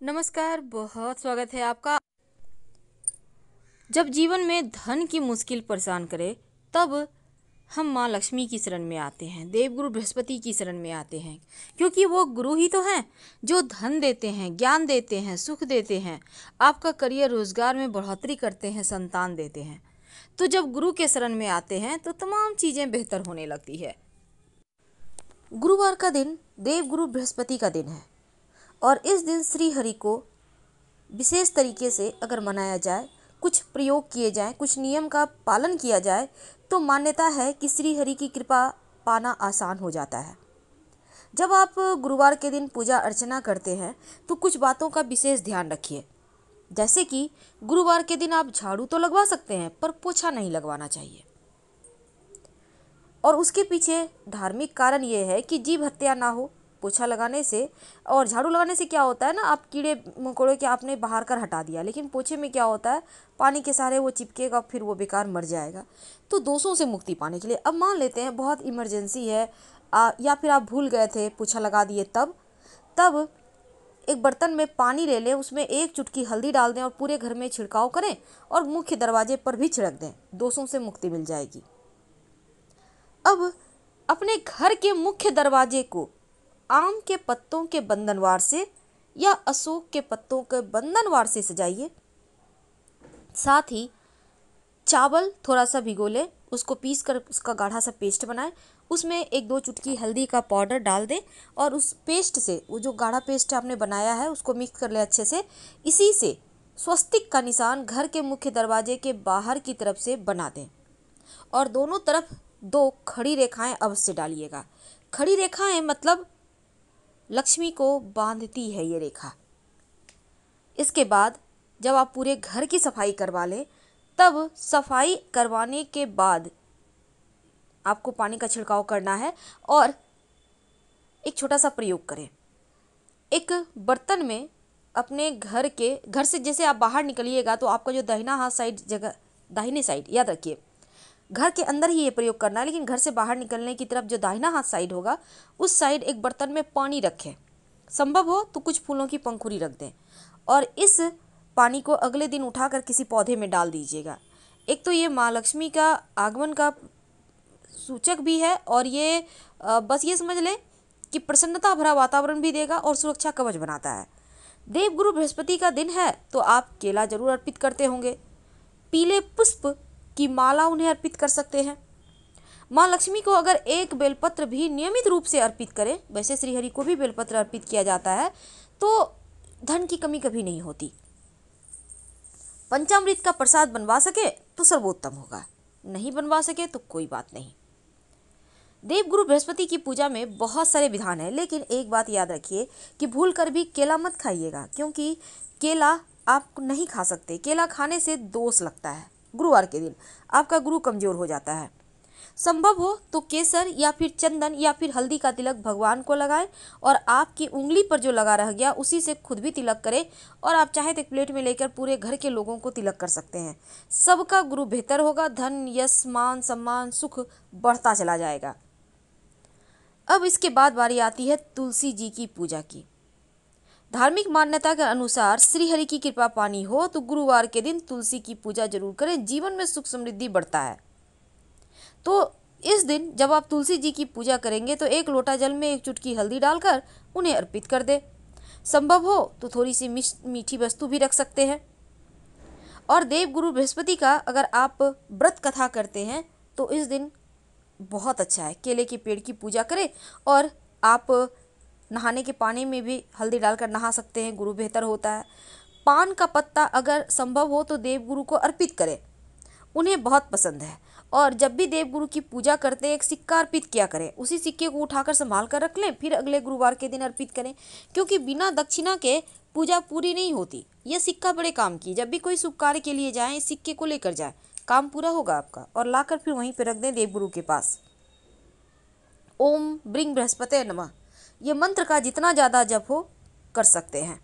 नमस्कार, बहुत स्वागत है आपका। जब जीवन में धन की मुश्किल परेशान करे, तब हम माँ लक्ष्मी की शरण में आते हैं, देवगुरु बृहस्पति की शरण में आते हैं, क्योंकि वो गुरु ही तो हैं जो धन देते हैं, ज्ञान देते हैं, सुख देते हैं, आपका करियर रोजगार में बढ़ोतरी करते हैं, संतान देते हैं। तो जब गुरु के शरण में आते हैं तो तमाम चीज़ें बेहतर होने लगती है। गुरुवार का दिन देवगुरु बृहस्पति का दिन है और इस दिन श्री हरि को विशेष तरीके से अगर मनाया जाए, कुछ प्रयोग किए जाएं, कुछ नियम का पालन किया जाए तो मान्यता है कि श्री हरि की कृपा पाना आसान हो जाता है। जब आप गुरुवार के दिन पूजा अर्चना करते हैं तो कुछ बातों का विशेष ध्यान रखिए। जैसे कि गुरुवार के दिन आप झाड़ू तो लगवा सकते हैं पर पोछा नहीं लगवाना चाहिए। और उसके पीछे धार्मिक कारण ये है कि जीव हत्या ना हो। पोछा लगाने से और झाड़ू लगाने से क्या होता है ना, आप कीड़े मकोड़े के आपने बाहर कर हटा दिया, लेकिन पोछे में क्या होता है, पानी के सहारे वो चिपकेगा, फिर वो बेकार मर जाएगा। तो दोषों से मुक्ति पाने के लिए अब मान लेते हैं बहुत इमरजेंसी है, या फिर आप भूल गए थे, पोछा लगा दिए, तब एक बर्तन में पानी ले लें, उसमें एक चुटकी हल्दी डाल दें और पूरे घर में छिड़काव करें और मुख्य दरवाजे पर भी छिड़क दें, दोषों से मुक्ति मिल जाएगी। अब अपने घर के मुख्य दरवाजे को आम के पत्तों के बंधनवार से या अशोक के पत्तों के बंधनवार से सजाइए। साथ ही चावल थोड़ा सा भिगो लें, उसको पीस कर उसका गाढ़ा सा पेस्ट बनाएं, उसमें 1-2 चुटकी हल्दी का पाउडर डाल दें और उस पेस्ट से, वो जो गाढ़ा पेस्ट आपने बनाया है, उसको मिक्स कर लें अच्छे से। इसी से स्वस्तिक का निशान घर के मुख्य दरवाजे के बाहर की तरफ से बना दें और दोनों तरफ 2 खड़ी रेखाएं अवश्य डालिएगा। खड़ी रेखाएं मतलब लक्ष्मी को बांधती है ये रेखा। इसके बाद जब आप पूरे घर की सफाई करवा लें, तब सफाई करवाने के बाद आपको पानी का छिड़काव करना है और एक छोटा सा प्रयोग करें। एक बर्तन में अपने घर से जैसे आप बाहर निकलिएगा तो आपका जो दाहिना हाथ साइड जगह, दाहिने साइड याद रखिए, घर के अंदर ही ये प्रयोग करना है, लेकिन घर से बाहर निकलने की तरफ जो दाहिना हाथ साइड होगा, उस साइड एक बर्तन में पानी रखें। संभव हो तो कुछ फूलों की पंखुड़ी रख दें और इस पानी को अगले दिन उठाकर किसी पौधे में डाल दीजिएगा। एक तो ये माँ लक्ष्मी का आगमन का सूचक भी है और ये बस ये समझ लें कि प्रसन्नता भरा वातावरण भी देगा और सुरक्षा कवच बनाता है। देवगुरु बृहस्पति का दिन है तो आप केला जरूर अर्पित करते होंगे। पीले पुष्प की माला उन्हें अर्पित कर सकते हैं। माँ लक्ष्मी को अगर एक बेलपत्र भी नियमित रूप से अर्पित करें, वैसे श्रीहरि को भी बेलपत्र अर्पित किया जाता है, तो धन की कमी कभी नहीं होती। पंचामृत का प्रसाद बनवा सके तो सर्वोत्तम होगा, नहीं बनवा सके तो कोई बात नहीं। देवगुरु बृहस्पति की पूजा में बहुत सारे विधान हैं, लेकिन एक बात याद रखिए कि भूल कर भी केला मत खाइएगा, क्योंकि केला आप नहीं खा सकते। केला खाने से दोष लगता है। गुरुवार के दिन आपका गुरु कमजोर हो जाता है। संभव हो तो केसर या फिर चंदन या फिर हल्दी का तिलक भगवान को लगाएं और आपकी उंगली पर जो लगा रह गया उसी से खुद भी तिलक करें और आप चाहे तो एक प्लेट में लेकर पूरे घर के लोगों को तिलक कर सकते हैं। सबका गुरु बेहतर होगा, धन यश मान सम्मान सुख बढ़ता चला जाएगा। अब इसके बाद बारी आती है तुलसी जी की पूजा की। धार्मिक मान्यता के अनुसार श्री हरि की कृपा पानी हो तो गुरुवार के दिन तुलसी की पूजा जरूर करें, जीवन में सुख समृद्धि बढ़ता है। तो इस दिन जब आप तुलसी जी की पूजा करेंगे तो 1 लोटा जल में 1 चुटकी हल्दी डालकर उन्हें अर्पित कर दें। संभव हो तो थोड़ी सी मीठी वस्तु भी रख सकते हैं। और देवगुरु बृहस्पति का अगर आप व्रत कथा करते हैं तो इस दिन बहुत अच्छा है, केले के पेड़ की पूजा करें और आप नहाने के पानी में भी हल्दी डालकर नहा सकते हैं, गुरु बेहतर होता है। पान का पत्ता अगर संभव हो तो देवगुरु को अर्पित करें, उन्हें बहुत पसंद है। और जब भी देवगुरु की पूजा करते हैं एक सिक्का अर्पित किया करें, उसी सिक्के को उठाकर संभाल कर रख लें, फिर अगले गुरुवार के दिन अर्पित करें, क्योंकि बिना दक्षिणा के पूजा पूरी नहीं होती। यह सिक्का बड़े काम की, जब भी कोई शुभ कार्य के लिए जाएं इस सिक्के को लेकर जाएं, काम पूरा होगा आपका। और लाकर फिर वहीं पर रख दें देवगुरु के पास। ओम ब्रिंग बृहस्पते नमः, ये मंत्र का जितना ज़्यादा जप हो कर सकते हैं।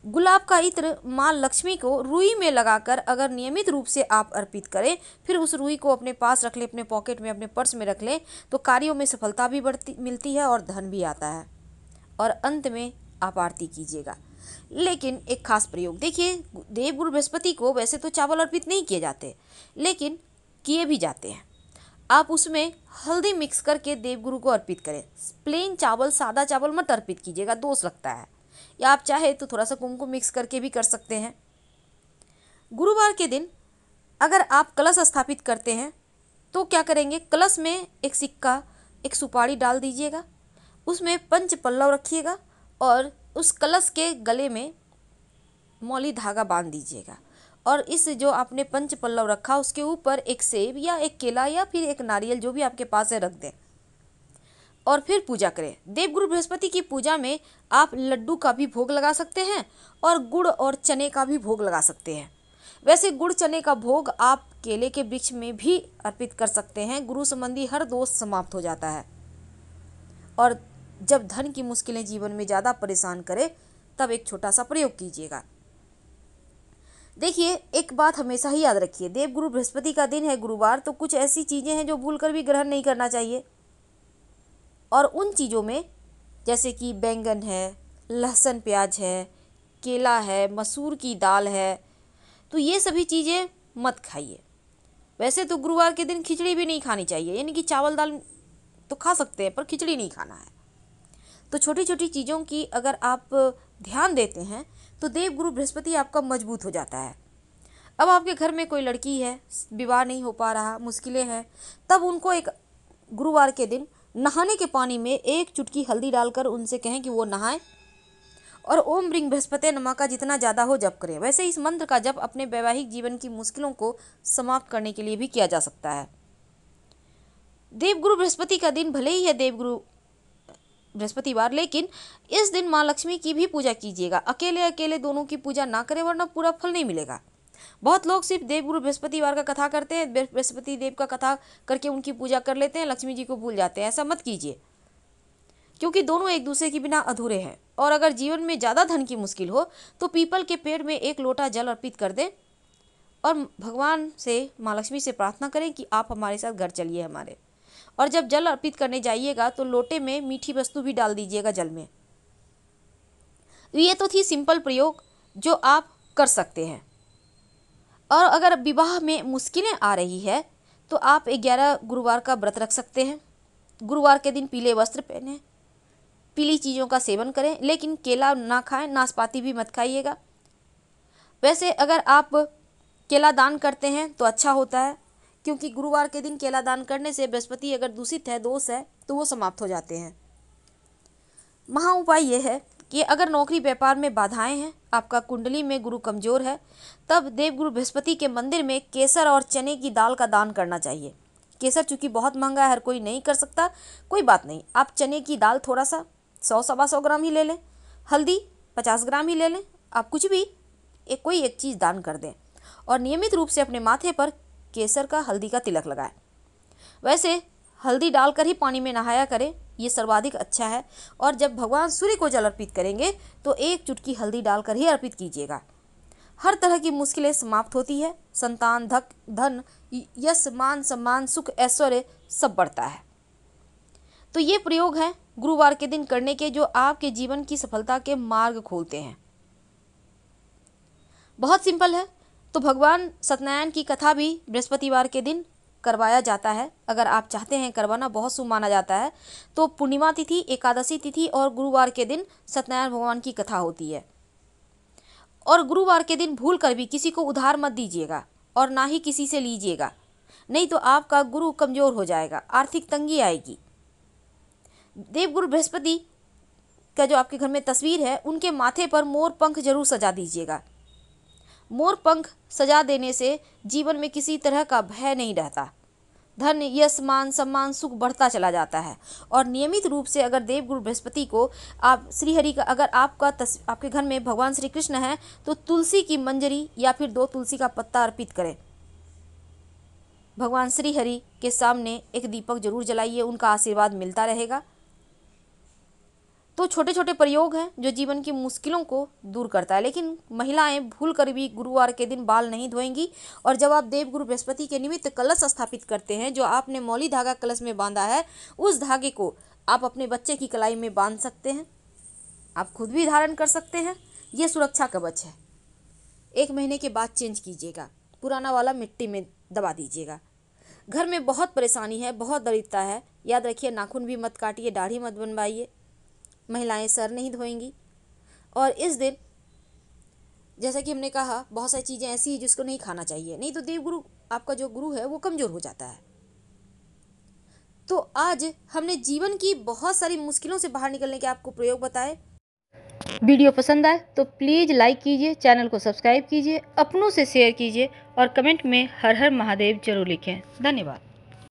गुलाब का इत्र माँ लक्ष्मी को रुई में लगाकर अगर नियमित रूप से आप अर्पित करें, फिर उस रुई को अपने पास रख लें, अपने पॉकेट में, अपने पर्स में रख लें, तो कार्यों में सफलता भी मिलती है और धन भी आता है। और अंत में आप आरती कीजिएगा। लेकिन एक खास प्रयोग देखिए, देवगुरु बृहस्पति को वैसे तो चावल अर्पित नहीं किए जाते, लेकिन किए भी जाते हैं। आप उसमें हल्दी मिक्स करके देवगुरु को अर्पित करें। प्लेन चावल, सादा चावल मत अर्पित कीजिएगा, दोष लगता है। या आप चाहे तो थोड़ा सा कुमकुम मिक्स करके भी कर सकते हैं। गुरुवार के दिन अगर आप कलश स्थापित करते हैं तो क्या करेंगे, कलश में एक सिक्का, एक सुपारी डाल दीजिएगा, उसमें पंच पल्लव रखिएगा और उस कलश के गले में मौली धागा बांध दीजिएगा और इस जो आपने पंच पल्लव रखा उसके ऊपर एक सेब या एक केला या फिर एक नारियल जो भी आपके पास है रख दें और फिर पूजा करें। देवगुरु बृहस्पति की पूजा में आप लड्डू का भी भोग लगा सकते हैं और गुड़ और चने का भी भोग लगा सकते हैं। वैसे गुड़ चने का भोग आप केले के वृक्ष में भी अर्पित कर सकते हैं। गुरु संबंधी हर दोष समाप्त हो जाता है। और जब धन की मुश्किलें जीवन में ज़्यादा परेशान करे तब एक छोटा सा प्रयोग कीजिएगा। देखिए, एक बात हमेशा ही याद रखिए, देवगुरु बृहस्पति का दिन है गुरुवार, तो कुछ ऐसी चीज़ें हैं जो भूलकर भी ग्रहण नहीं करना चाहिए। और उन चीज़ों में जैसे कि बैंगन है, लहसुन प्याज है, केला है, मसूर की दाल है, तो ये सभी चीज़ें मत खाइए। वैसे तो गुरुवार के दिन खिचड़ी भी नहीं खानी चाहिए, यानी कि चावल दाल तो खा सकते हैं पर खिचड़ी नहीं खाना है। तो छोटी छोटी चीज़ों की अगर आप ध्यान देते हैं तो देवगुरु बृहस्पति आपका मजबूत हो जाता है। अब आपके घर में कोई लड़की है, विवाह नहीं हो पा रहा, मुश्किलें हैं, तब उनको एक गुरुवार के दिन नहाने के पानी में एक चुटकी हल्दी डालकर उनसे कहें कि वो नहाएं और ओम ब्रिंग बृहस्पति नमः का जितना ज़्यादा हो जप करें। वैसे इस मंत्र का जप अपने वैवाहिक जीवन की मुश्किलों को समाप्त करने के लिए भी किया जा सकता है। देवगुरु बृहस्पति का दिन भले ही है देवगुरु बृहस्पतिवार, लेकिन इस दिन माँ लक्ष्मी की भी पूजा कीजिएगा। अकेले अकेले दोनों की पूजा ना करें वरना पूरा फल नहीं मिलेगा। बहुत लोग सिर्फ देवगुरु बृहस्पतिवार का कथा करते हैं, बृहस्पति देव का कथा करके उनकी पूजा कर लेते हैं, लक्ष्मी जी को भूल जाते हैं। ऐसा मत कीजिए, क्योंकि दोनों एक दूसरे के बिना अधूरे हैं। और अगर जीवन में ज़्यादा धन की मुश्किल हो तो पीपल के पेड़ में एक लोटा जल अर्पित कर दें और भगवान से, माँ लक्ष्मी से प्रार्थना करें कि आप हमारे साथ घर चलिए हमारे। और जब जल अर्पित करने जाइएगा तो लोटे में मीठी वस्तु भी डाल दीजिएगा जल में। ये तो थी सिंपल प्रयोग जो आप कर सकते हैं। और अगर विवाह में मुश्किलें आ रही है तो आप 11 गुरुवार का व्रत रख सकते हैं। गुरुवार के दिन पीले वस्त्र पहने, पीली चीज़ों का सेवन करें, लेकिन केला ना खाएं, नाशपाती भी मत खाइएगा। वैसे अगर आप केला दान करते हैं तो अच्छा होता है, क्योंकि गुरुवार के दिन केला दान करने से बृहस्पति अगर दूषित है, दोष है, तो वो समाप्त हो जाते हैं। महा उपाय ये है कि अगर नौकरी व्यापार में बाधाएं हैं, आपका कुंडली में गुरु कमजोर है, तब देवगुरु बृहस्पति के मंदिर में केसर और चने की दाल का दान करना चाहिए। केसर चूँकि बहुत महंगा है, हर कोई नहीं कर सकता, कोई बात नहीं, आप चने की दाल थोड़ा सा 100-125 ग्राम ही ले लें, हल्दी 50 ग्राम ही ले लें, आप कुछ भी कोई एक चीज़ दान कर दें और नियमित रूप से अपने माथे पर केसर का, हल्दी का तिलक लगाएं। वैसे हल्दी डालकर ही पानी में नहाया करें, ये सर्वाधिक अच्छा है। और जब भगवान सूर्य को जल अर्पित करेंगे तो एक चुटकी हल्दी डालकर ही अर्पित कीजिएगा। हर तरह की मुश्किलें समाप्त होती है, संतान, धन, यश, मान, सम्मान, सुख, ऐश्वर्य सब बढ़ता है। तो ये प्रयोग हैं गुरुवार के दिन करने के, जो आपके जीवन की सफलता के मार्ग खोलते हैं। बहुत सिंपल है। तो भगवान सत्यनारायण की कथा भी बृहस्पतिवार के दिन करवाया जाता है। अगर आप चाहते हैं करवाना, बहुत शुभ माना जाता है। तो पूर्णिमा तिथि, एकादशी तिथि और गुरुवार के दिन सत्यनारायण भगवान की कथा होती है। और गुरुवार के दिन भूल कर भी किसी को उधार मत दीजिएगा और ना ही किसी से लीजिएगा, नहीं तो आपका गुरु कमजोर हो जाएगा, आर्थिक तंगी आएगी। देवगुरु बृहस्पति का जो आपके घर में तस्वीर है, उनके माथे पर मोर पंख जरूर सजा दीजिएगा। मोर पंख सजा देने से जीवन में किसी तरह का भय नहीं रहता, धन, यश, मान, सम्मान, सुख बढ़ता चला जाता है। और नियमित रूप से अगर देवगुरु बृहस्पति को आप श्रीहरि का, अगर आपके घर में भगवान श्री कृष्ण है तो तुलसी की मंजरी या फिर 2 तुलसी का पत्ता अर्पित करें। भगवान श्रीहरि के सामने एक दीपक जरूर जलाइए, उनका आशीर्वाद मिलता रहेगा। तो छोटे छोटे प्रयोग हैं जो जीवन की मुश्किलों को दूर करता है। लेकिन महिलाएं भूल कर भी गुरुवार के दिन बाल नहीं धोएंगी। और जब आप देवगुरु बृहस्पति के निमित्त कलश स्थापित करते हैं, जो आपने मौली धागा कलश में बांधा है, उस धागे को आप अपने बच्चे की कलाई में बांध सकते हैं। आप खुद भी धारण कर सकते हैं। ये सुरक्षा कवच है। 1 महीने के बाद चेंज कीजिएगा, पुराना वाला मिट्टी में दबा दीजिएगा। घर में बहुत परेशानी है, बहुत दरिद्रता है, याद रखिए नाखून भी मत काटिए, दाढ़ी मत बनवाइए, महिलाएं सर नहीं धोएंगी। और इस दिन जैसा कि हमने कहा बहुत सारी चीज़ें ऐसी हैं जिसको नहीं खाना चाहिए, नहीं तो देवगुरु आपका जो गुरु है वो कमज़ोर हो जाता है। तो आज हमने जीवन की बहुत सारी मुश्किलों से बाहर निकलने के आपको प्रयोग बताए। वीडियो पसंद आए तो प्लीज़ लाइक कीजिए, चैनल को सब्सक्राइब कीजिए, अपनों से शेयर कीजिए और कमेंट में हर हर महादेव जरूर लिखें। धन्यवाद।